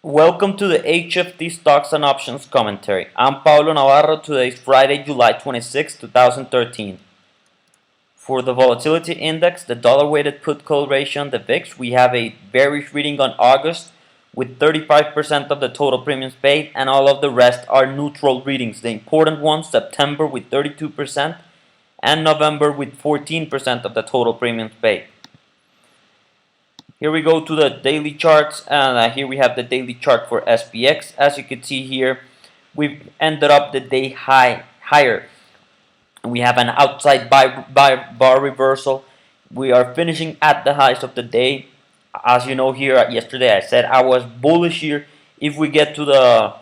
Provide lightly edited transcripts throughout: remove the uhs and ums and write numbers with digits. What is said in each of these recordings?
Welcome to the HFT Stocks and Options Commentary. I'm Pablo Navarro. Today is Friday, July 26, 2013. For the Volatility Index, the dollar-weighted put-call ratio on the VIX, we have a bearish reading on August with 35% of the total premiums paid, and all of the rest are neutral readings. The important ones, September with 32% and November with 14% of the total premiums paid. Here we go to the daily charts, and here we have the daily chart for SPX. As you can see here, we've ended up the day higher. We have an outside bar reversal. We are finishing at the highs of the day. As you know, here yesterday I said I was bullish here. If we get to the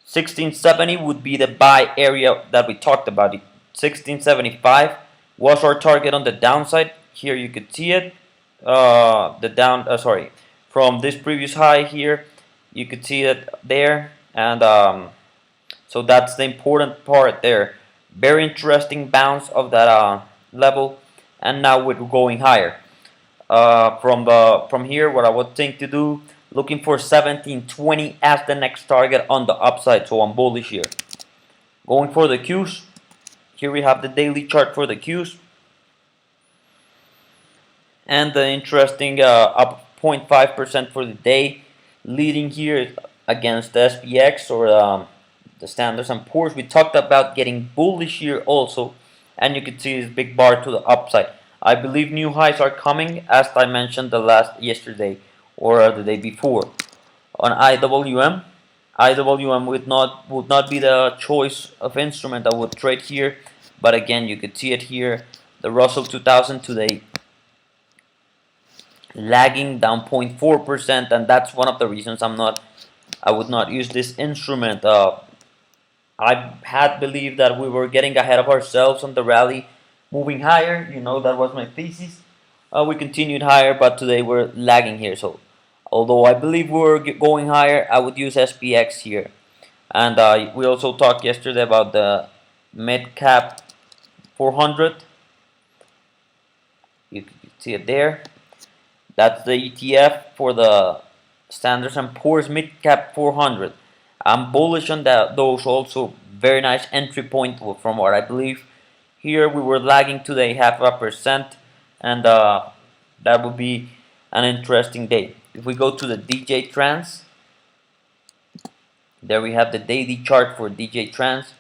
1670 would be the buy area that we talked about. 1675 was our target on the downside. Here you could see it. From this previous high here, you could see it there, and so that's the important part there. Very interesting bounce of that level, and now we're going higher. From here, what I would think to do, looking for 1720 as the next target on the upside. So I'm bullish here. Going for the Qs. Here we have the daily chart for the Qs. And the interesting up 0.5% for the day, leading here against the SPX or the Standard & Poor's. We talked about getting bullish here also, and you can see this big bar to the upside. I believe new highs are coming, as I mentioned yesterday or the day before. On IWM would not be the choice of instrument I would trade here, but again you could see it here. The Russell 2000 today lagging down 0.4%, and that's one of the reasons I would not use this instrument. I had believed that we were getting ahead of ourselves on the rally, moving higher. That was my thesis. We continued higher, but today we're lagging here. So although I believe we're going higher, I would use SPX here. And we also talked yesterday about the mid cap 400. You can see it there. That's the ETF for the Standard & Poor's Mid Cap 400. I'm bullish on those also. Very nice entry point from what I believe. Here we were lagging today 0.5%, and that would be an interesting day. If we go to the DJ Trends, there we have the daily chart for DJ Trends,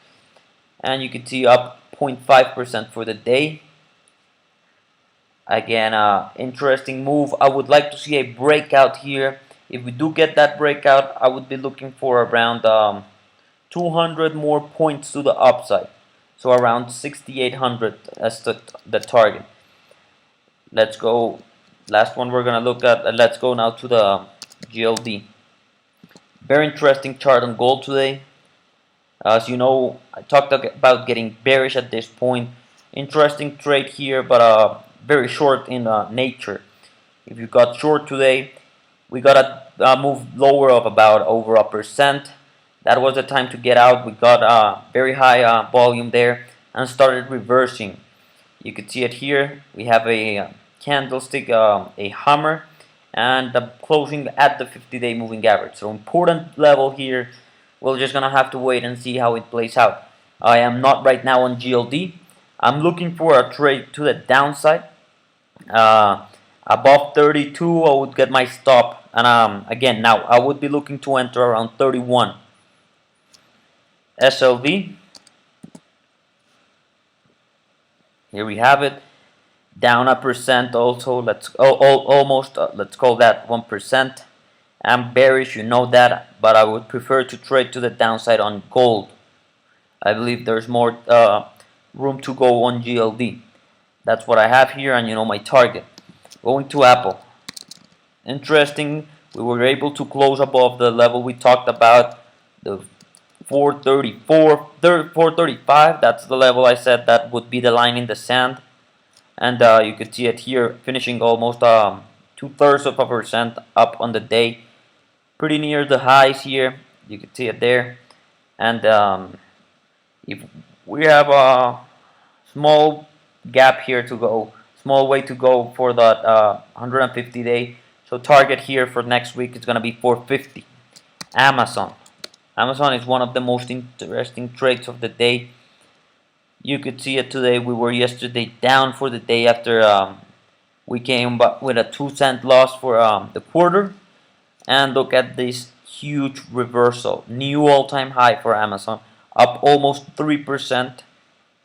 and you can see up 0.5% for the day. Again, interesting move. I would like to see a breakout here. If we do get that breakout, I would be looking for around 200 more points to the upside. So around 6,800 as the target. Let's go. Last one we're going to look at. Let's go now to the GLD. Very interesting chart on gold today. As you know, I talked about getting bearish at this point. Interesting trade here, but very short in nature. If you got short today, we got a move lower of about over 1%. That was the time to get out. We got a very high volume there and started reversing. You can see it here. We have a candlestick, a hammer, and the closing at the 50-day moving average. So important level here. We're just gonna have to wait and see how it plays out. I am not right now on GLD. I'm looking for a trade to the downside. Above 32 I would get my stop, and again now I would be looking to enter around 31. SLV, here we have it, down 1% also. Almost let's call that 1%. I'm bearish, you know that, but I would prefer to trade to the downside on gold. I believe there's more room to go on GLD. That's what I have here, and my target. Going to Apple. Interesting, we were able to close above the level we talked about, the 435. That's the level I said that would be the line in the sand. And you can see it here, finishing almost 2/3% up on the day. Pretty near the highs here. You can see it there. And if we have a small gap here to go, small way to go for that 150-day So target here for next week is going to be 450. Amazon. Amazon is one of the most interesting trades of the day. You could see it today. We were yesterday down for the day after we came with a 2-cent loss for the quarter. And look at this huge reversal. New all-time high for Amazon. Up almost 3%.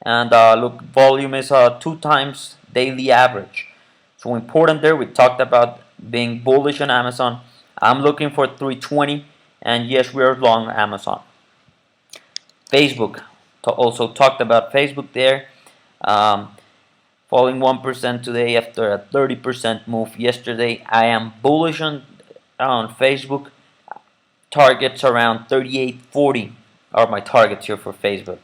And look, volume is 2 times daily average. So important there. We talked about being bullish on Amazon. I'm looking for 320. And yes, we are long Amazon. Facebook. Also talked about Facebook there. Falling 1% today after a 30% move yesterday. I am bullish on Facebook. Targets around 38.40 are my targets here for Facebook.